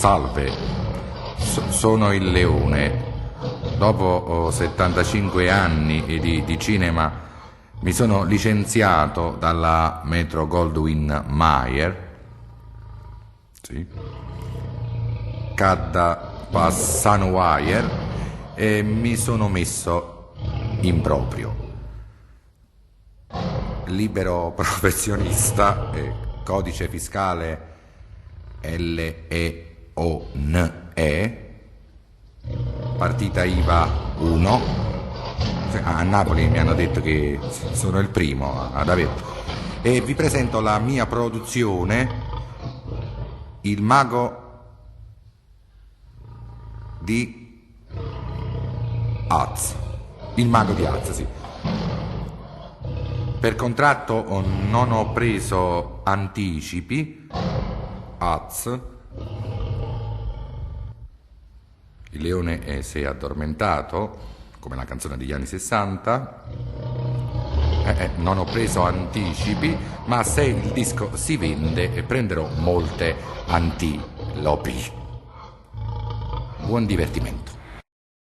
Salve, sono il Leone. Dopo 75 anni di cinema mi sono licenziato dalla Metro-Goldwyn-Mayer. Sì. Cadda Passano-Wire e mi sono messo in proprio. Libero professionista, codice fiscale LEONE, partita IVA 1. A Napoli mi hanno detto che sono il primo ad averlo. E vi presento la mia produzione, Il mago di Az. Il mago di Az, sì. Per contratto non ho preso anticipi. Az. Il leone si è addormentato, come la canzone degli anni 60. Non ho preso anticipi, ma se il disco si vende prenderò molte antilopi. Buon divertimento.